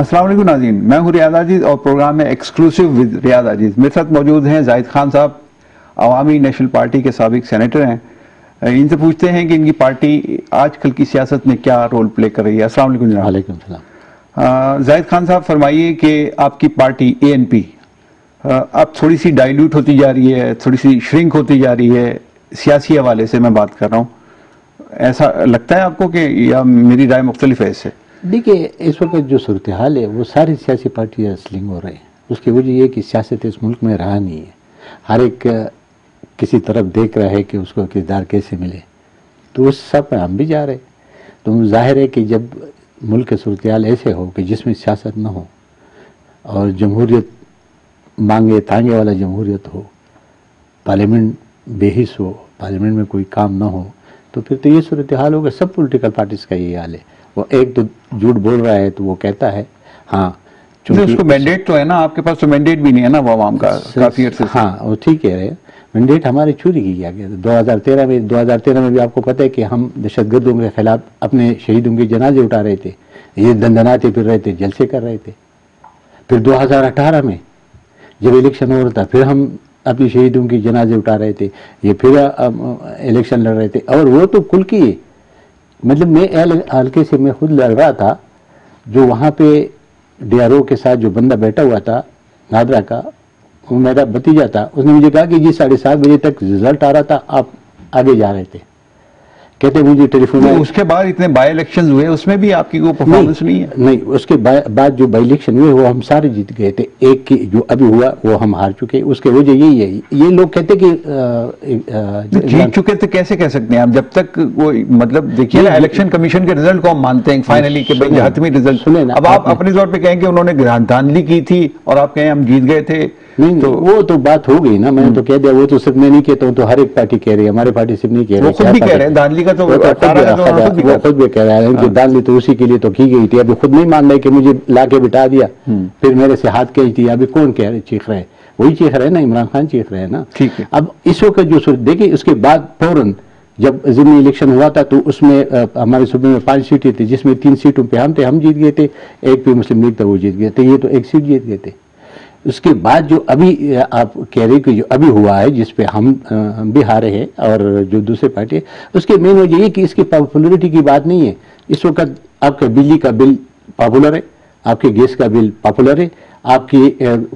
السلام علیکم ناظرین، میں ہوں ریاض عزیز اور پروگرام ہے ایکسکلوسیو ود ریاض عزیز۔ میرے ساتھ موجود ہیں زاہد خان صاحب، عوامی نیشنل پارٹی کے سابق سینیٹر ہیں۔ ان سے پوچھتے ہیں کہ ان کی پارٹی آج کل کی سیاست میں کیا رول پلے کر رہی ہے۔ السلام علیکم جناب۔ وعلیکم السلام۔ زاہد خان صاحب فرمائیے کہ آپ کی پارٹی ANP اب تھوڑی سی ڈائلیوٹ ہوتی جا رہی ہے، تھوڑی سی شرنک ہوتی جا رہی ہے، سیاسی حوالے سے میں بات کر رہا ہوں، ایسا لگتا ہے آپ کو کہ یا میری رائے مختلف ہے اس سے؟ دیکھیے، اس وقت جو صورتحال ہے وہ ساری سیاسی پارٹیاں سلنگ ہو رہے ہیں۔ اس کی وجہ یہ کہ سیاست اس ملک میں رہا نہیں ہے، ہر ایک کسی طرف دیکھ رہا ہے کہ اس کو کردار کیسے ملے، تو اس سب میں ہم بھی جا رہے۔ تو ظاہر ہے کہ جب ملک کے صورتحال ایسے ہو کہ جس میں سیاست نہ ہو اور جمہوریت مانگے تانگے والا جمہوریت ہو، پارلیمنٹ بے حس ہو، پارلیمنٹ میں کوئی کام نہ ہو، تو پھر تو یہ صورتحال ہوگا۔ سب پولیٹیکل پارٹیز کا یہ حال ہے۔ وہ ایک تو جھوٹ بول رہا ہے تو وہ کہتا ہے ہاں اس کو مینڈیٹ تو ہے نا، آپ کے پاس تو مینڈیٹ بھی نہیں ہے نا وہ عوام کا کافی عرصے سے۔ ہاں وہ ٹھیک کہہ رہے ہیں، مینڈیٹ ہمارے چوری کیا گیا تھا 2013 میں بھی آپ کو پتہ ہے کہ ہم دہشت گردوں کے خلاف اپنے شہیدوں کے جنازے اٹھا رہے تھے، یہ دندناتے پھر رہے تھے، جلسے کر رہے تھے۔ پھر 2018 میں جب الیکشن ہو رہا تھا پھر ہم اپنی شہیدوں کی جنازے اٹھا رہے تھے، یہ پھر الیکشن لڑ رہے تھے، اور وہ تو کل کی ہے۔ مطلب میں حلقے سے میں خود لڑ رہا تھا، جو وہاں پہ DRO کے ساتھ جو بندہ بیٹھا ہوا تھا نادرا کا، وہ میرا بھتیجا تھا، اس نے مجھے کہا کہ جی 7:30 بجے تک رزلٹ آ رہا تھا، آپ آگے جا رہے تھے، کہتے مجھے ٹیلی فون۔ اس کے بعد اتنے بائی الیکشن ہوئے، اس میں بھی آپ کی کوئی پرفارمنس نہیں ہے؟ نہیں، اس کے بعد جو بائی الیکشن ہوئے وہ ہم سارے جیت گئے تھے، ایک کی جو ابھی ہوا وہ ہم ہار چکے۔ اس کی وجہ یہی ہے، یہ لوگ کہتے کہ جیت چکے تھے کیسے کہہ سکتے ہیں آپ؟ جب تک وہ مطلب دیکھیے نا، الیکشن کمیشن کے رزلٹ کو ہم مانتے ہیں فائنلی کہ بھئی حتمی رزلٹ، اب آپ اپنے طور پہ کہیں کہ انہوں نے دھاندلی کی تھی اور آپ کہیں ہم جیت گئے تھے، نہیں تو وہ تو بات ہو گئی نا، میں نے تو کہہ دیا، وہ تو صرف میں نہیں کہتا ہوں، تو ہر ایک پارٹی کہہ رہی ہے، ہمارے پارٹی صرف نہیں کہہ رہی، وہ خود بھی کہہ رہے ہیں دھاندلی کا، تو وہ خود بھی کہہ رہا ہے کہ دھاندلی تو اسی کے لیے تو کی گئی تھی، ابھی خود نہیں مان رہے کہ مجھے لا کے بٹھا دیا، پھر میرے سے ہاتھ کھینچ دیا، ابھی کون کہہ رہے چیخ رہے؟ وہی چیخ رہے نا، عمران خان چیخ رہے نا۔ ٹھیک ہے، اب اس وقت جو دیکھیں، اس کے بعد فوراً جب ضمنی الیکشن ہوا تھا تو اس میں ہمارے صوبے میں 5 سیٹیں تھیں، جس میں 3 سیٹوں پہ ہم جیت گئے تھے، ایک پہ مسلم لیگ تھا وہ جیت گئے تھے، یہ تو ایک سیٹ جیت گئے تھے۔ اس کے بعد جو ابھی آپ کہہ رہے کہ جو ابھی ہوا ہے جس پہ ہم بھی ہارے ہیں اور جو دوسرے پارٹی ہے، اس کے مین وجہ یہ کہ اس کی پاپولرٹی کی بات نہیں ہے۔ اس وقت آپ کا بجلی کا بل پاپولر ہے، آپ کے گیس کا بل پاپولر ہے، آپ کی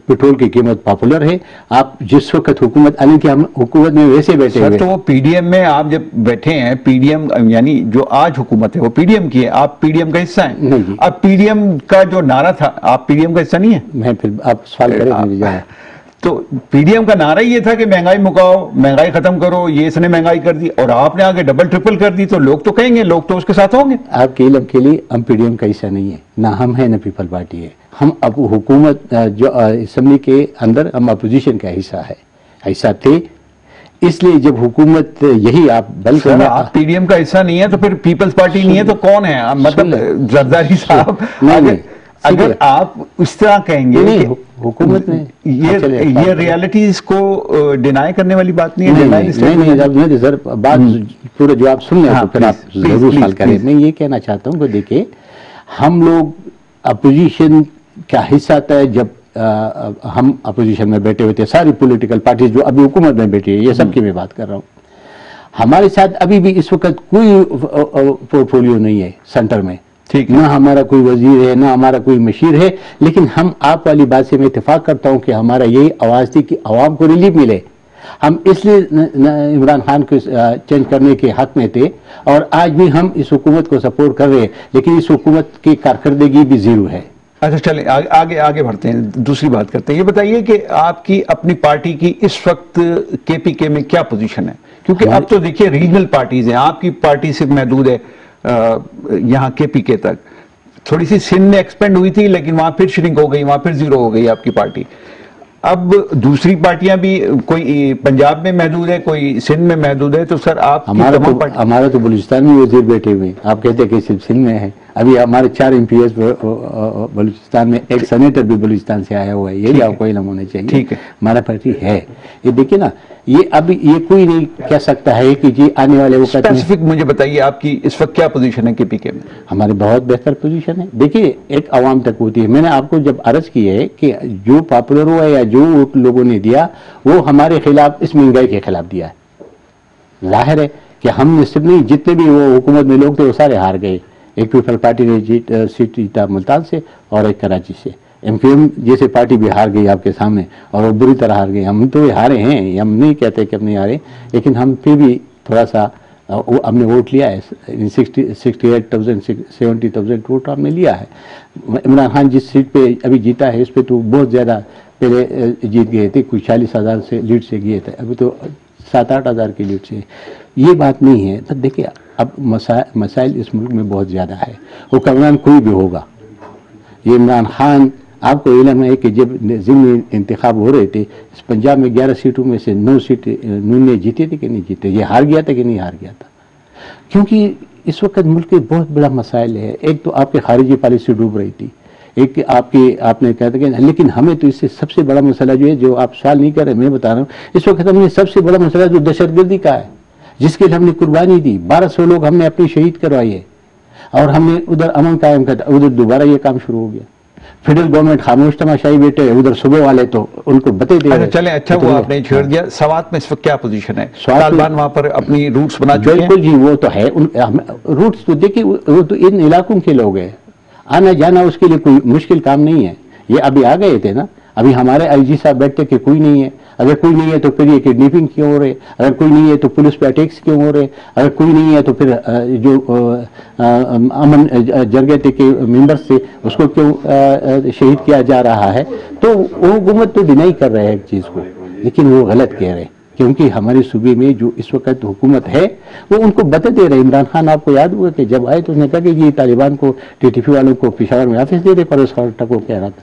پیٹرول کی قیمت پاپولر ہے، آپ جس وقت حکومت آنے کی ہم حکومت میں ویسے بیٹھے ہوئے۔ تو وہ PDM میں آپ جب بیٹھے ہیں، PDM یعنی جو آج حکومت ہے وہ PDM کی ہے، آپ PDM کا حصہ ہیں۔ اب PDM کا جو نعرہ تھا، آپ PDM کا حصہ نہیں ہے؟ میں پھر آپ سوال کریں میری جان۔ تو PDM کا نعرہ یہ تھا کہ مہنگائی مکاؤ، مہنگائی ختم کرو، یہ اس نے مہنگائی کر دی، اور آپ نے آگے ڈبل ٹرپل کر دی، تو لوگ تو کہیں گے، لوگ تو اس کے ساتھ ہوں گے۔ آپ کے علم کے لیے ہم PDM کا حصہ نہیں ہے، نہ ہم ہیں نہ پیپل پارٹی ہے، ہم اب حکومت جو اسمبلی کے اندر ہم اپوزیشن کا حصہ تھے، اس لیے جب حکومت یہی آپ بلکہ آپ PDM کا حصہ نہیں ہے تو پھر پیپلز پارٹی نہیں ہے تو کون ہے؟ مطلب زرداری صاحب، اگر آپ اس طرح کہیں گے کہ حکومت میں یہ ریالٹیز کو ڈینائی کرنے والی بات نہیں ہے، نہیں، بات پورا جواب سن لیں تو پھر آپ ضرور سوال کریں۔ میں یہ کہنا چاہتا ہوں کہ دیکھیں، ہم لوگ اپوزیشن کا حصہ تھا جب ہم اپوزیشن میں بیٹھے ہوئے تھے، ساری پولیٹیکل پارٹیز جو ابھی حکومت میں بیٹھی ہے، یہ سب کی میں بات کر رہا ہوں۔ ہمارے ساتھ ابھی بھی اس وقت کوئی پورٹ فولیو نہیں ہے سینٹر میں، نہ ہمارا کوئی وزیر ہے، نہ ہمارا کوئی مشیر ہے، لیکن ہم آپ والی بات سے میں اتفاق کرتا ہوں کہ ہمارا یہی آواز تھی کہ عوام کو ریلیف ملے۔ ہم اس لیے عمران خان کو چینج کرنے کے حق میں تھے، اور آج بھی ہم اس حکومت کو سپورٹ کر رہے ہیں، لیکن اس حکومت کی کارکردگی بھی زیرو ہے۔ اچھا چلیں آگے بڑھتے ہیں، دوسری بات کرتے ہیں۔ یہ بتائیے کہ آپ کی اپنی پارٹی کی اس وقت KPK میں کیا پوزیشن ہے؟ کیونکہ اب تو دیکھیے ریجنل پارٹیز ہیں، آپ کی پارٹی صرف محدود ہے یہاں KPK تک، تھوڑی سی سندھ میں ایکسپینڈ ہوئی تھی لیکن وہاں پھر شرنک ہو گئی، وہاں پھر زیرو ہو گئی آپ کی پارٹی۔ اب دوسری پارٹیاں بھی، کوئی پنجاب میں محدود ہے، کوئی سندھ میں محدود ہے، تو سر آپ ہمارا تو بلوچستان میں وزیر بیٹھے ہوئے ہیں، آپ کہتے ہیں کہ صرف سندھ میں ہے، ابھی ہمارے 4 MPs بلوچستان میں، ایک سینیٹر بھی بلوچستان سے آیا ہوا ہے، یہ بھی آپ کو علم ہونا چاہیے. ٹھیک ہے، ہمارا پارٹی ہے. یہ دیکھیں نا، یہ ابھی یہ کوئی نہیں کہہ سکتا ہے کہ جی آنے والے وقت میں. اسپیسیفک مجھے بتائیے آپ کی اس وقت کیا پوزیشن ہے KPK میں؟ ہماری بہت بہتر پوزیشن ہے. دیکھیے ایک عوام تک ہوتی ہے. میں نے آپ کو جب عرض کی ہے کہ جو پاپولر ہوا یا جو لوگوں نے دیا وہ ہمارے خلاف اس مہنگائی کے خلاف دیا ہے. ظاہر ہے کہ ہم نے صرف نہیں، جتنے بھی وہ حکومت میں لوگ تھے وہ سارے ہار گئے. ایک پیپل پارٹی نے سیٹ جیتا ملتان سے اور ایک کراچی سے. MQM جیسے پارٹی بھی ہار گئی آپ کے سامنے اور وہ بری طرح ہار گئے. ہم تو ہارے ہیں، ہم نہیں کہتے کہ ہم نہیں ہارے، لیکن ہم پھر بھی تھوڑا سا ہم نے ووٹ لیا ہے. 68,000 70,000 ووٹ ہم نے لیا ہے. عمران خان جس سیٹ پہ ابھی جیتا ہے اس پہ تو بہت زیادہ پہلے جیت گئے تھے، کوئی 40,000 سے لیڈ سے گئے تھے، ابھی تو 7-8 ہزار کی لیڈ سے. یہ بات نہیں ہے. تو دیکھیے اب مسائل اس ملک میں بہت زیادہ ہے. حکمران کوئی بھی ہوگا. یہ عمران خان، آپ کو علم ہے کہ جب ضمنی انتخاب ہو رہے تھے اس پنجاب میں 11 سیٹوں میں سے 9 سیٹ نون نے جیتے تھے کہ نہیں جیتے؟ یہ ہار گیا تھا کہ نہیں ہار گیا تھا؟ کیونکہ اس وقت ملک کے بہت بڑا مسائل ہے. ایک تو آپ کی خارجی پالیسی ڈوب رہی تھی، ایک آپ نے کہا تھا کہ لیکن ہمیں تو اس سے سب سے بڑا مسئلہ جو ہے، جو آپ سوال نہیں کر رہے میں بتا رہا ہوں، اس وقت ہم نے سب سے بڑا مسئلہ جو دہشت گردی کا ہے، جس کے لیے ہم نے قربانی دی. 1200 لوگ ہم نے اپنی شہید کروائی ہے اور ہم نے ادھر امن قائم کر، ادھر دوبارہ یہ کام شروع ہو گیا. فیڈرل گورنمنٹ خاموش تماشائی بیٹھے، ادھر صبح والے تو ان کو بتے دے رہے. چلیں اچھا وہ آپ نے چھیڑ دیا. سوات میں اس وقت کیا پوزیشن ہے؟ طالبان وہاں پر اپنی روٹس بنا چکے ہیں؟ بالکل جی، وہ تو ہے. روٹس تو دیکھیے وہ تو ان علاقوں کے لوگ ہیں، آنا جانا اس کے لیے کوئی مشکل کام نہیں ہے. یہ ابھی آ گئے تھے نا. ابھی ہمارے IG صاحب بیٹھتے کہ کوئی نہیں ہے. اگر کوئی نہیں ہے تو پھر یہ کڈنیپنگ کیوں ہو رہے؟ اگر کوئی نہیں ہے تو پولیس پہ اٹیکس کیوں ہو رہے؟ اگر کوئی نہیں ہے تو پھر جو امن جرگے کے ممبرس تھے اس کو کیوں شہید کیا جا رہا ہے؟ تو وہ حکومت تو ڈینائی کر رہے ہیں ایک چیز کو، لیکن وہ غلط کہہ رہے ہیں. کیونکہ ہمارے صوبے میں جو اس وقت حکومت ہے وہ ان کو بتا دے رہے. عمران خان آپ کو یاد ہوا کہ جب آئے تو اس نے کہا کہ یہ طالبان کو TTP والوں کو پشاور میں آفس دے دے، پرویز خان کو کہہ رہا تھا.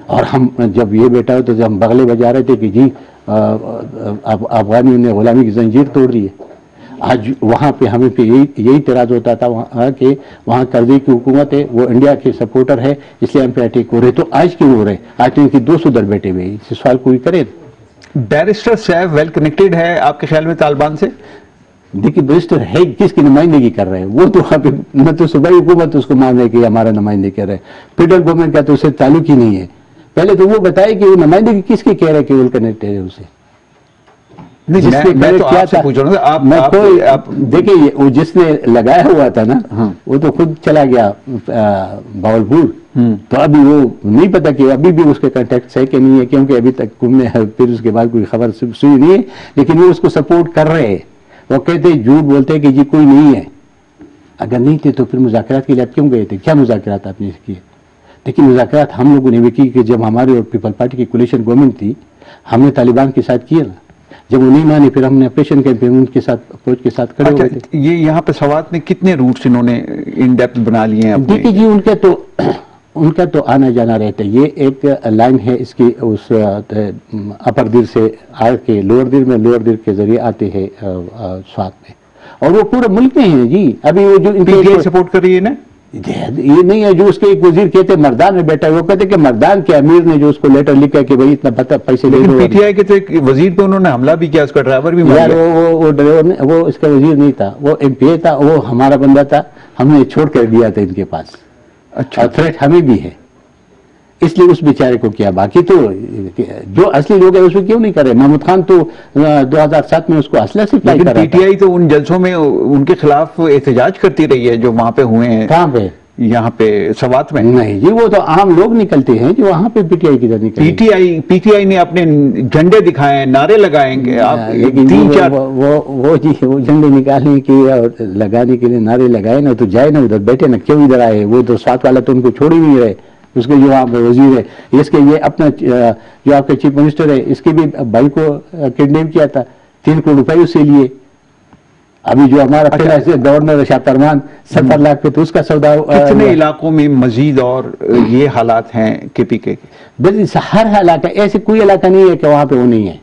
اور ہم جب یہ بیٹا ہو تو ہم بغلے بجا رہے تھے کہ جی افغانیوں نے غلامی کی زنجیر توڑ دی ہے. آج وہاں پہ ہمیں پہ یہی اعتراض ہوتا تھا وہاں کہ وہاں کرزئی کی حکومت ہے، وہ انڈیا کے سپورٹر ہے، اس لیے ہم پہ اٹیک ہو رہے. تو آج کیوں ہو رہے؟ آج تو ان کی 200 در بیٹھے ہوئے. اس سوال کوئی کرے. بیرسٹر صاحب ویل کنیکٹڈ ہے آپ کے خیال میں طالبان سے؟ دیکھیے بیرسٹر ہے کس کی نمائندگی کر رہے ہیں؟ وہ تو میں تو صوبائی حکومت اس کو مان رہے کہ ہمارا نمائندگی کر رہے ہیں. فیڈرل گورنمنٹ کا تو اسے تعلق ہی نہیں ہے. پہلے تو وہ بتائے کہ وہ نمائندگی کس کی کہہ رہے کہ ویل کنیکٹڈ ہے اسے. دیکھیے وہ جس نے لگایا ہوا تھا نا وہ تو خود چلا گیا باولپور. تو ابھی وہ نہیں پتا کہ ابھی بھی اس کے کانٹیکٹس ہے کہ نہیں ہے، کیونکہ ابھی تک تم نے پھر اس کے بعد کوئی خبر سنی نہیں ہے. لیکن وہ اس کو سپورٹ کر رہے ہیں. وہ کہتے جھوٹ بولتے ہیں کہ جی کوئی نہیں ہے. اگر نہیں تھے تو پھر مذاکرات کے لیے آپ کیوں گئے تھے؟ کیا مذاکرات آپ نے کیے؟ لیکن مذاکرات ہم لوگوں نے بھی کی کہ جب ہماری اور پیپل پارٹی کی کولیشن گورنمنٹ تھی ہم نے طالبان کے ساتھ کیا نا. جب وہ نہیں مانی پھر ہم نے آپریشن کیمپین ان کے ساتھ فوج کے ساتھ کھڑے ہوئے تھے. یہ یہاں پہ سوات میں کتنے روٹس انہوں نے ان ڈیپتھ بنا لیے ہیں؟ دیکھیے جی ان کا تو آنا جانا رہتا ہے. یہ ایک لائن ہے اس کی، اس اپر دیر سے آ کے لوور دیر میں، لوور دیر کے ذریعے آتے ہیں سوات میں، اور وہ پورے ملک میں ہیں جی. ابھی وہ جو PTI سپورٹ کر رہی ہے نا، یہ نہیں ہے جو اس کے ایک وزیر کہتے مردان میں بیٹھا ہے، وہ کہتے کہ مردان کے امیر نے جو اس کو لیٹر لکھا کہ بھائی اتنا پتہ پیسے لے لو. PTI کے تو ایک وزیر پہ انہوں نے حملہ بھی کیا، اس کا ڈرائیور بھی مار دیا. وہ ڈرائیور وہ اس کا وزیر نہیں تھا، وہ MP تھا، وہ ہمارا بندہ تھا، ہم نے چھوڑ کر دیا تھا ان کے پاس. اچھا، تھریٹ ہمیں بھی ہے اس لیے اس بیچارے کو کیا. باقی تو جو اصلی لوگ ہیں اس کو کیوں نہیں کر رہے؟ محمود خان تو 2007 میں اس کو اسلحہ سپلائی کر رہا تھا. PTI تو ان جلسوں میں ان کے خلاف احتجاج کرتی رہی ہے جو وہاں پہ ہوئے ہیں. کہاں پہ؟ یہاں پہ سوات میں. نہیں جی، وہ تو عام لوگ نکلتے ہیں جو وہاں پہ PTI کی طرف نکلتے. PTI نے اپنے جھنڈے دکھائے، نارے لگائیں گے. وہ جھنڈے نکالنے کے اور لگانے کے لیے نعرے لگائے نا تو جائے نا ادھر بیٹھے نا، کیوں ادھر آئے؟ وہ تو سوات والا تو ان کو چھوڑ ہی نہیں رہے. اس کے جو وہاں پہ وزیر ہے، اس کے یہ اپنا جو آپ کا چیف منسٹر ہے اس کے بھی بھائی کو کڈنیپ کیا تھا، 3 کروڑ روپے اس سے لیے. ابھی جو ہمارا گورنر شاہ فرمان 70 لاکھ پہ تو اس کا سودا. کتنے علاقوں میں مزید اور یہ حالات ہیں KPK کے؟ بس ہر علاقہ، ایسے کوئی علاقہ نہیں ہے کہ وہاں پہ وہ نہیں ہے.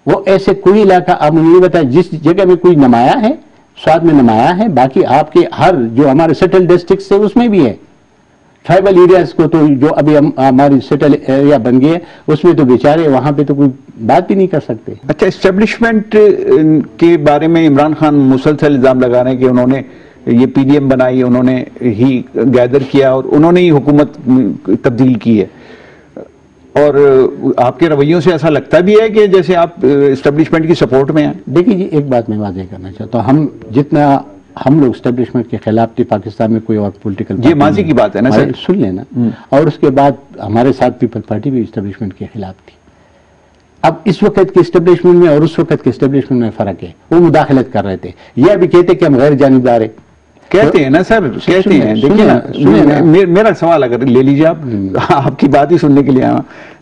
وہ ایسے کوئی علاقہ آپ نے نہیں بتایا جس جگہ میں کوئی نمایاں ہے سوات میں نمایاں ہے، باقی آپ کے ہر جو ہمارے سیٹل ڈسٹرکٹ سے اس میں بھی ہے، ٹرائبل ایریاز کو تو جو ابھی ہماری سیٹل ایریا بن گئے اس میں تو بیچارے وہاں پہ تو کوئی بات بھی نہیں کر سکتے۔ اچھا، اسٹیبلشمنٹ کے بارے میں عمران خان مسلسل الزام لگا رہے ہیں کہ انہوں نے یہ پی ڈی ایم بنائی، انہوں نے ہی گیدر کیا اور انہوں نے ہی حکومت تبدیل کی ہے، اور آپ کے رویوں سے ایسا لگتا بھی ہے کہ جیسے آپ اسٹیبلشمنٹ کی سپورٹ میں ہیں۔ دیکھیے جی، ایک بات میں واضح کرنا چاہتا ہوں، ہم لوگ اسٹیبلشمنٹ کے خلاف تھے، پاکستان میں کوئی اور پولیٹیکل یہ ماضی کی بات ہے نا سر، سن لینا، اور اس کے بعد ہمارے ساتھ پیپل پارٹی بھی اسٹیبلشمنٹ کے خلاف تھی۔ اب اس وقت کے اسٹیبلشمنٹ میں اور اس وقت کے اسٹیبلشمنٹ میں فرق ہے، وہ مداخلت کر رہے تھے، یہ ابھی کہتے کہ ہم غیر جانبدار ہیں، کہتے ہیں نا سر، کہتے ہیں۔ دیکھیں نا، میرا سوال اگر لے لیجیے، آپ کی بات ہی سننے کے لیے آیا۔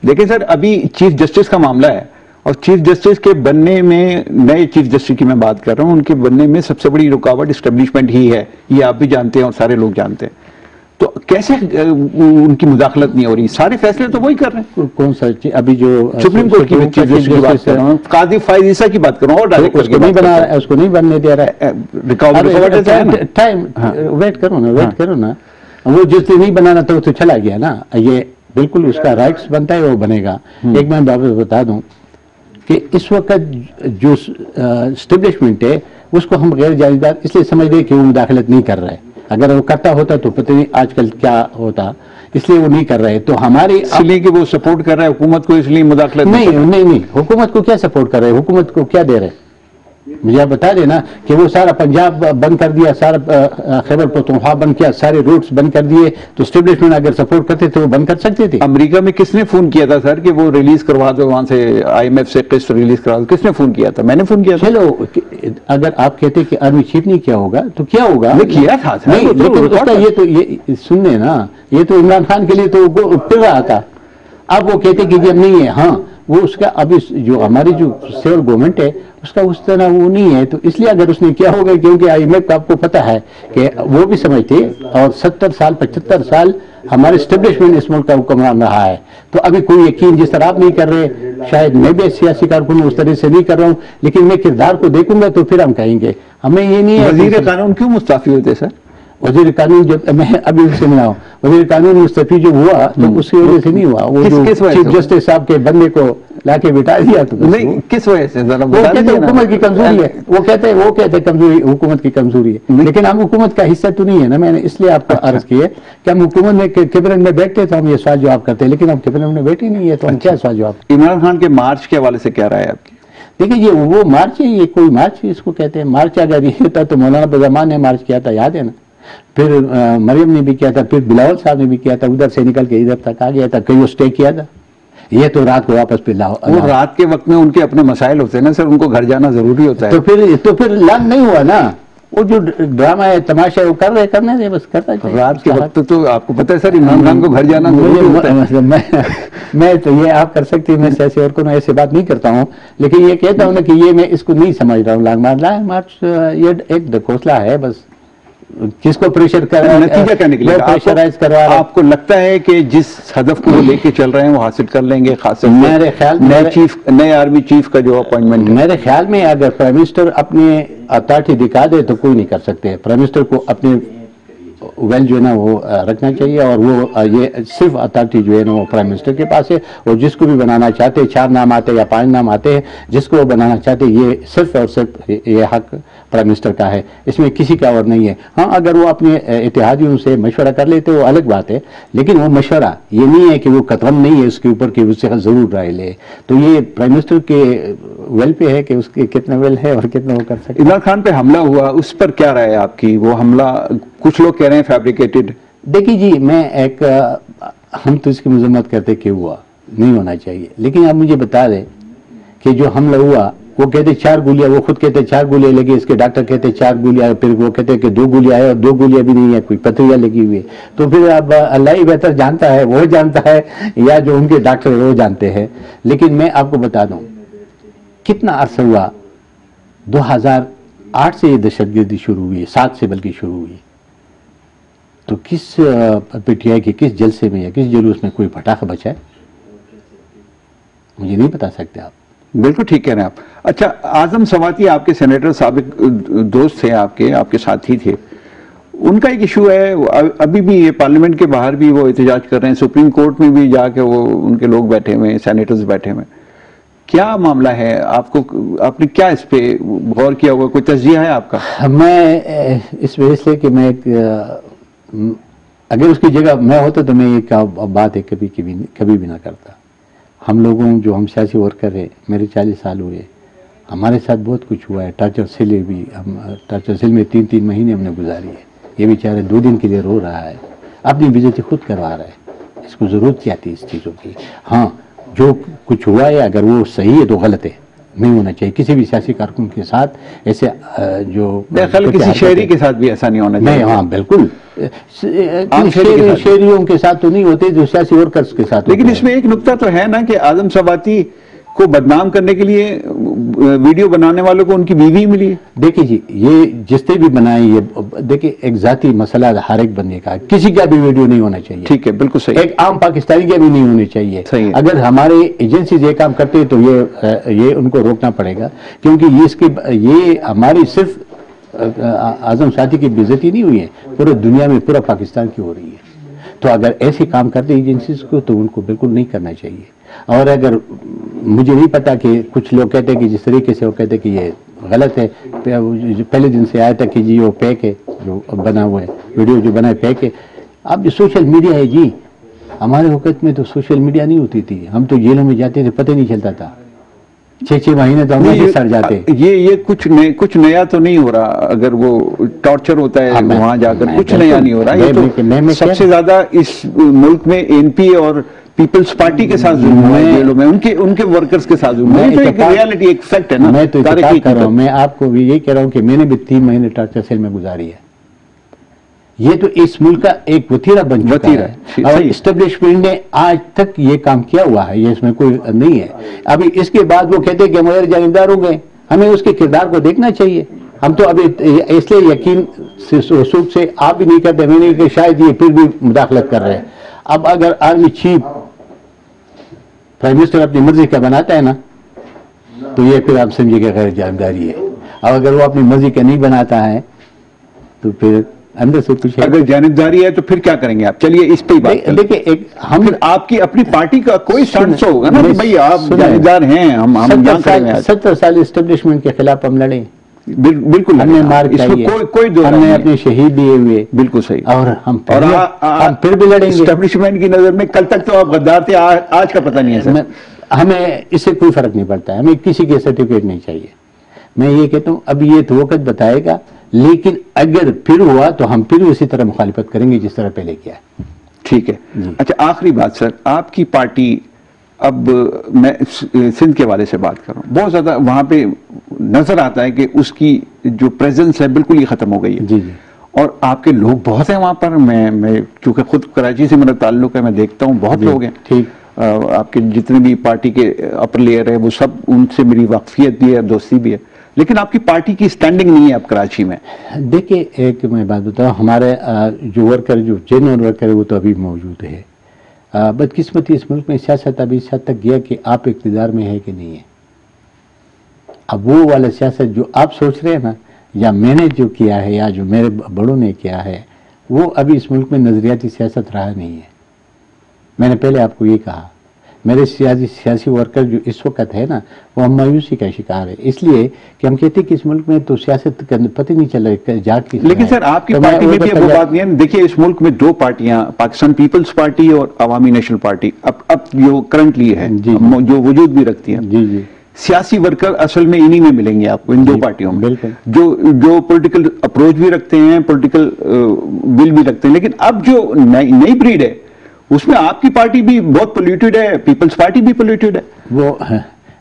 دیکھیں سر، ابھی چیف جسٹس کا معاملہ ہے، اور چیف جسٹس کے بننے میں، نئے چیف جسٹس کی میں بات کر رہا ہوں، ان کے بننے میں سب سے بڑی رکاوٹ اسٹیبلشمنٹ ہی ہے، یہ آپ بھی جانتے ہیں اور سارے لوگ جانتے ہیں، تو کیسے ان کی مداخلت نہیں ہو رہی؟ سارے فیصلے تو وہی کر رہے ہیں۔ کون سا ابھی جو سپریم کورٹ کی چیف جسٹس کی بات کر رہا ہوں، قاضی فائز عیسیٰ کی بات کر رہا ہوں، اور ڈائریکٹر اس کو نہیں بنا رہا ہے، اس کو نہیں بننے دے رہا ہے، ٹائم ویٹ کرو نا، وہ جس نے نہیں بنانا تھا وہ تو چلا گیا نا، یہ بالکل اس کا رائٹس بنتا ہے، وہ بنے گا۔ ایک میں واپس بتا دوں کہ اس وقت جو اسٹیبلشمنٹ ہے اس کو ہم غیر جانبدار اس لیے سمجھ رہے کہ وہ مداخلت نہیں کر رہا ہے، اگر وہ کرتا ہوتا تو پتہ نہیں آج کل کیا ہوتا، اس لیے وہ نہیں کر رہے۔ تو ہماری اس لیے کہ وہ سپورٹ کر رہا ہے حکومت کو، اس لیے مداخلت نہیں، حکومت کو کیا سپورٹ کر رہے، حکومت کو کیا دے رہے؟ مجھے آپ بتا دینا کہ وہ سارا پنجاب بند کر دیا، سارا خیبر پختونخوا بند کیا، سارے روڈز بند کر دیے، تو اسٹیبلشمنٹ اگر سپورٹ کرتے تو وہ بند کر سکتے تھے۔ امریکہ میں کس نے فون کیا تھا سر کہ وہ ریلیز کروا دو وہاں سے، آئی ایم ایف سے قسط ریلیز کروا دو؟ کس نے فون کیا تھا؟ میں نے فون کیا تھا۔ چلو، اگر آپ کہتے کہ آرمی چیف نہیں کیا ہوگا تو کیا ہوگا؟ کیا تھا نہیں، لیکن اس کا یہ سننے نا، یہ تو عمران خان کے لیے تو پھر رہا تھا، اب وہ کہتے کہ جب نہیں ہے، ہاں وہ اس کا ابھی جو ہماری جو سیول گورنمنٹ ہے اس کا اس طرح وہ نہیں ہے، تو اس لیے اگر اس نے کیا ہوگا، کیونکہ آئی ایم ایف کا آپ کو پتہ ہے کہ وہ بھی سمجھتے، اور 70 سال 75 سال ہمارے اسٹیبلشمنٹ اس ملک کا حکمران رہا ہے، تو ابھی کوئی یقین جس طرح آپ نہیں کر رہے، شاید میں بھی سیاسی کارکن اس طرح سے نہیں کر رہا ہوں، لیکن میں کردار کو دیکھوں گا تو پھر ہم کہیں گے، ہمیں یہ نہیں ہے۔ وزیر قانون کیوں مستعفی ہوتے سر؟ وزیر قانون جب میں ابھی اس سے ملا ہوں، وزیر قانون مستعفی جو ہوا تو اس کی وجہ سے نہیں ہوا، وہ جو چیف جسٹس صاحب کے بندے کو لا کے بٹھا دیا، تو نہیں، کس وجہ سے؟ وہ کہتے ہیں حکومت کی کمزوری ہے، وہ کہتے ہیں کمزوری حکومت کی کمزوری ہے، لیکن ہم حکومت کا حصہ تو نہیں ہے نا، میں نے اس لیے آپ کو عرض کی ہے کہ ہم حکومت میں کیبنٹ میں بیٹھتے تو ہم یہ سوال جواب کرتے، لیکن ہم کیبنٹ میں بیٹھے نہیں ہے تو ہم کیا سوال جواب؟ عمران خان کے مارچ کے حوالے سے کیا رائے ہے آپ کی؟ دیکھیے یہ وہ مارچ ہے، یہ کوئی مارچ اس کو کہتے ہیں مارچ، اگر یہ ہوتا تو مولانا بزمان نے مارچ کیا تھا، یاد ہے نا، پھر مریم نے بھی کیا تھا، پھر بلاول صاحب نے بھی کیا تھا، ادھر سے نکل کے ادھر تک آ گیا تھا، کہیں اسٹے کیا تھا، یہ تو رات کو واپس پہ لاؤ، وہ رات کے وقت میں ان کے اپنے مسائل ہوتے ہیں نا سر، ان کو گھر جانا ضروری ہوتا ہے، تو پھر لانگ نہیں ہوا نا، وہ جو ڈرامہ ہے تماشا ہے وہ کر رہے، کرنے دے بس، کرتا ہے رات کے وقت، تو آپ کو پتہ ہے سر عمران خان کو گھر جانا ضروری ہوتا ہے۔ میں تو یہ آپ کر سکتی، میں سیاسی اور کو ایسے بات نہیں کرتا ہوں، لیکن یہ کہتا ہوں نا کہ یہ میں اس کو نہیں سمجھ رہا ہوں، لانگ مارچ یہ ایک ڈھکوسلا ہے بس، کس کو پریشر کر رہا ہے، نتیجہ کیا نکلے گا؟ پریشرائز کروا رہا ہے۔ آپ کو لگتا ہے کہ جس ہدف کو لے کے چل رہے ہیں وہ حاصل کر لیں گے؟ خاص میرے خیال نئے آرمی چیف کا جو اپوائنٹمنٹ، میرے خیال میں اگر پرائم منسٹر اپنے اتھارٹی دکھا دے تو کوئی نہیں کر سکتے، پرائم منسٹر کو اپنے ویل جو ہے نا وہ رکھنا چاہیے، اور وہ یہ صرف اتھارٹی جو ہے نا وہ پرائم منسٹر کے پاس ہے، اور جس کو بھی بنانا چاہتے 4 نام آتے یا 5 نام آتے ہیں، جس کو وہ بنانا چاہتے، یہ صرف اور صرف یہ حق پرائم منسٹر کا ہے، اس میں کسی کا اور نہیں ہے۔ ہاں اگر وہ اپنے اتحادیوں سے مشورہ کر لیتے وہ الگ بات ہے، لیکن وہ مشورہ یہ نہیں ہے کہ وہ قطعاً نہیں ہے اس کے اوپر کہ اس سے ضرور رائے لے، تو یہ پرائم منسٹر کے ویل پہ ہے کہ اس کے کتنا ویل ہے اور کتنا وہ کر سکتے۔ عمران خان پہ حملہ ہوا، اس پر کیا رائے ہے آپ کی؟ وہ حملہ کچھ لوگ کہہ رہے ہیں فیبریکیٹڈ۔ دیکھیے جی، ہم تو اس کی مذمت کرتے کہ ہوا نہیں ہونا چاہیے، لیکن آپ مجھے بتا دیں کہ جو حملہ ہوا، وہ کہتے 4 گولیاں، وہ خود کہتے 4 گولیاں لگی، اس کے ڈاکٹر کہتے 4 گولیاں، پھر وہ کہتے کہ 2 گولیاں آئے اور 2 گولیاں بھی نہیں ہے، کوئی پتھریاں لگی ہوئی ہے، تو پھر اب اللہ ہی بہتر جانتا ہے، وہ جانتا ہے یا جو ان کے ڈاکٹر وہ جانتے ہیں، لیکن میں آپ کو بتا دوں کتنا عرصہ ہوا، 2008 سے یہ دہشت گردی شروع ہوئی ہے، 7 سے بلکہ شروع ہوئی، تو کس پی ٹی آئی کے کس جلسے میں یا کس جلوس میں کوئی پٹاخہ بچا ہے؟ مجھے نہیں بتا سکتے آپ، بالکل ٹھیک کہہ رہے ہیں آپ. اچھا, اعظم سواتی آپ کے سینیٹر سابق دوست تھے, آپ کے ساتھی تھے. ان کا ایک ایشو ہے, ابھی بھی یہ پارلیمنٹ کے باہر بھی وہ احتجاج کر رہے ہیں, سپریم کورٹ میں بھی جا کے وہ ان کے لوگ بیٹھے ہوئے ہیں, سینیٹرز بیٹھے ہوئے ہیں. کیا معاملہ ہے؟ آپ نے کیا اس پہ غور کیا ہوگا؟ کوئی تجزیہ ہے آپ کا؟ میں اس وجہ سے کہ میں اگر اس کی جگہ میں ہوتا تو میں یہ بات ہے کبھی بھی نہ کرتا. ہم لوگوں جو ہم سیاسی ورکر ہیں, میرے 40 سال ہوئے, ہمارے ساتھ بہت کچھ ہوا ہے. ٹارچر سیل بھی, ہم ٹارچر سیل میں 3 مہینے ہم نے گزاری ہے. یہ بیچارہ 2 دن کے لیے رو رہا ہے, اپنی بےعزتی خود کروا رہا ہے. اس کو ضرورت کیا تھی اس چیزوں کی؟ ہاں, جو کچھ ہوا ہے اگر وہ صحیح ہے تو غلط ہے, نہیں ہونا چاہیے. کسی بھی سیاسی کارکن کے ساتھ ایسے جو کسی شہری کے ساتھ بھی ایسا نہیں ہونا چاہیے. ہاں بالکل, شہریوں کے ساتھ تو نہیں ہوتے جو سیاسی ورکرز کے ساتھ. لیکن اس میں ایک نقطہ تو ہے نا کہ اعظم سواتی کو بدنام کرنے کے لیے ویڈیو بنانے والوں کو ان کی بیوی ملی ہے. دیکھیں جی, یہ جس نے بھی بنائی, یہ دیکھیں ایک ذاتی مسئلہ ہر ایک بندے کا, کسی کا بھی ویڈیو نہیں ہونا چاہیے. ٹھیک ہے, بالکل صحیح. ایک عام پاکستانی کا بھی نہیں ہونے چاہیے. اگر ہمارے ایجنسیز یہ کام کرتے تو یہ ان کو روکنا پڑے گا, کیونکہ یہ ہماری صرف اعظم سواتی کی بے عزتی نہیں ہوئی ہے, پورے دنیا میں پورا پاکستان کی ہو رہی ہے. تو اگر ایسے کام کرتے ایجنسیز کو تو ان کو بالکل نہیں کرنا چاہیے. اور اگر مجھے نہیں پتا کہ کچھ لوگ کہتے ہیں کہ جس طریقے سے وہ کہتے ہیں کہ یہ غلط ہے, پہلے دن سے آیا تھا کہ جی وہ پیک ہے, جو بنا ہوا ہے ویڈیو جو بنا ہے پیک ہے. اب جو سوشل میڈیا ہے جی, ہمارے وقت میں تو سوشل میڈیا نہیں ہوتی تھی, ہم تو جیلوں میں جاتے تھے, پتہ نہیں چلتا تھا. 6 مہینے تو ہم سڑ جاتے. یہ کچھ نیا تو نہیں ہو رہا. اگر وہ ٹارچر ہوتا ہے وہاں جا کر, کچھ نیا نہیں ہو رہا. سب سے زیادہ اس ملک میں NPA اور پیپلز پارٹی کے ساتھ ظلم ہوا ہے جیلوں میں, ان کے ورکرز کے ساتھ ظلم ہے. یہ تو ایک ریالٹی, ایک فیکٹ ہے نا. میں تو اتفاق کر رہا ہوں, میں آپ کو بھی یہی کہہ رہا ہوں کہ میں نے بھی 3 مہینے ٹارچر سیل میں گزاری ہے. یہ تو اس ملک کا ایک وتیرہ بن چکا ہے, اور اسٹیبلشمنٹ نے آج تک یہ کام کیا ہوا ہے, یہ اس میں کوئی نہیں ہے. ابھی اس کے بعد وہ کہتے ہیں کہ ہم غیر جانبدار ہو گئے, ہمیں اس کے کردار کو دیکھنا چاہیے. ہم تو ابھی اس لیے یقین رسوخ سے آپ بھی نہیں کرتے, میں نہیں کہ شاید یہ پھر بھی مداخلت کر رہے ہیں. اب اگر آرمی چیف پرائم منسٹر اپنی مرضی کا بناتا ہے نا, تو یہ پھر آپ سمجھے کہ غیر جانبداری ہے. اور اگر وہ اپنی مرضی کا نہیں بناتا ہے تو پھر اندر سے کچھ ہے. اگر جانبداری ہے تو پھر کیا کریں گے آپ؟ چلیے اس پہ بات. دیکھیں, ہم آپ کی اپنی پارٹی کا کوئی سٹینڈ ہوگا نا کہ بھائی آپ جانبدار ہیں. ہم 70 سال اسٹیبلشمنٹ کے خلاف ہم لڑے, بالکل ہم نے مار کھائی, ہم نے اپنے شہید دیے ہوئے. بالکل صحیح. اور ہم پھر بھی لڑیں گے. اسٹیبلشمنٹ کی نظر میں کل تک تو آپ غدار تھے, آج کا پتہ نہیں ہے. ہمیں اس سے کوئی فرق نہیں پڑتا ہے, ہمیں کسی کے سرٹیفکیٹ نہیں چاہیے. میں یہ کہتا ہوں اب یہ تو وقت بتائے گا, لیکن اگر پھر ہوا تو ہم پھر اسی طرح مخالفت کریں گے جس طرح پہلے کیا ہے. ٹھیک ہے. اچھا, آخری بات سر, آپ کی پارٹی, اب میں سندھ کے والے سے بات کر رہا ہوں, بہت زیادہ وہاں پہ نظر آتا ہے کہ اس کی جو پریزنس ہے بالکل ہی ختم ہو گئی ہے. جی جی. اور آپ کے لوگ بہت ہیں وہاں پر. میں چونکہ خود کراچی سے میرا تعلق ہے, میں دیکھتا ہوں بہت لوگ ہیں. ٹھیک. آپ کے جتنے بھی پارٹی کے اپر لیئر ہے وہ سب, ان سے میری واقفیت بھی ہے, دوستی بھی ہے, لیکن آپ کی پارٹی کی سٹینڈنگ نہیں ہے اب کراچی میں. دیکھیں, ایک میں بات بتاؤں, ہمارے جو ورکر, جو جنرل ورکر ہے وہ تو ابھی موجود ہے. بدقسمتی اس ملک میں سیاست ابھی اس حد تک گیا کہ آپ اقتدار میں ہے کہ نہیں ہے. اب وہ والا سیاست جو آپ سوچ رہے ہیں نا, یا میں نے جو کیا ہے یا جو میرے بڑوں نے کیا ہے, وہ ابھی اس ملک میں نظریاتی سیاست رہا نہیں ہے. میں نے پہلے آپ کو یہ کہا, میرے سیاسی ورکر جو اس وقت ہے نا, وہ ہم مایوسی کا شکار ہے, اس لیے کہ ہم کہتے ہیں کہ اس ملک میں تو سیاست کا پتہ نہیں چل رہا جاٹ کی. لیکن سر آپ کی پارٹی میں بھی وہ بات نہیں ہے. دیکھیے اس ملک میں 2 پارٹیاں, پاکستان پیپلز پارٹی اور عوامی نیشنل پارٹی, اب جو کرنٹلی ہے, جو وجود بھی رکھتی ہیں. جی جی. سیاسی ورکر اصل میں انہی میں ملیں گے آپ کو, ان 2 پارٹیوں میں, جو پولیٹیکل اپروچ بھی رکھتے ہیں, پولیٹیکل ول بھی رکھتے ہیں. لیکن اب جو نئی بریڈ ہے اس میں آپ کی پارٹی بھی بہت پولیوٹیڈ ہے, پیپلز پارٹی بھی پولیوٹیڈ ہے. وہ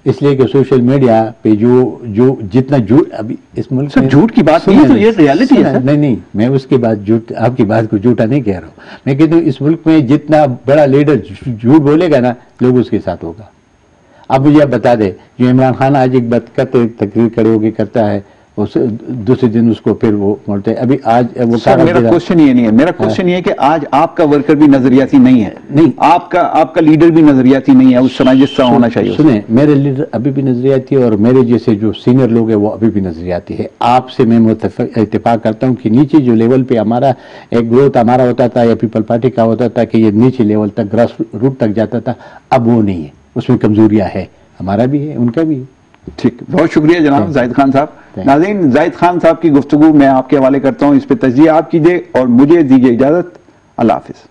اس لیے کہ سوشل میڈیا پہ جو جتنا جھوٹ ابھی اس ملک میں, جھوٹ کی بات نہیں ہے, تو یہ ریالٹی ہے. نہیں, میں اس کے بعد جھوٹ, آپ کی بات کو جھوٹا نہیں کہہ رہا ہوں. میں کہتا ہوں اس ملک میں جتنا بڑا لیڈر جھوٹ بولے گا نا, لوگ اس کے ساتھ ہوگا. اب مجھے آپ بتا دیں, جو عمران خان آج ایک بات کرتے, تقریر کھڑے ہو کے کرتا ہے, دوسرے دن اس کو پھر وہ مڑتے. ابھی آج وہ میرا کوشچن یہ نہیں ہے, میرا کوشچن یہ ہے کہ آج آپ کا ورکر بھی نظریاتی نہیں ہے, نہیں آپ کا لیڈر بھی نظریاتی نہیں ہے اس طرح جس طرح ہونا چاہیے. سنیں, میرے لیڈر ابھی بھی نظریاتی ہے اور میرے جیسے جو سینئر لوگ ہیں وہ ابھی بھی نظریاتی ہے. آپ سے میں اتفاق کرتا ہوں کہ نیچے جو لیول پہ ہمارا ایک گروتھ ہمارا ہوتا تھا یا پیپل پارٹی کا ہوتا تھا کہ یہ نیچے لیول تک گراس روٹ تک جاتا تھا, اب وہ نہیں ہے, اس میں کمزوریاں ہے, ہمارا بھی ہے ان کا بھی ہے. ٹھیک, بہت شکریہ جناب زاہد خان صاحب. ناظرین, زاہد خان صاحب کی گفتگو میں آپ کے حوالے کرتا ہوں, اس پہ تجزیہ آپ کیجئے اور مجھے دیجئے اجازت. اللہ حافظ.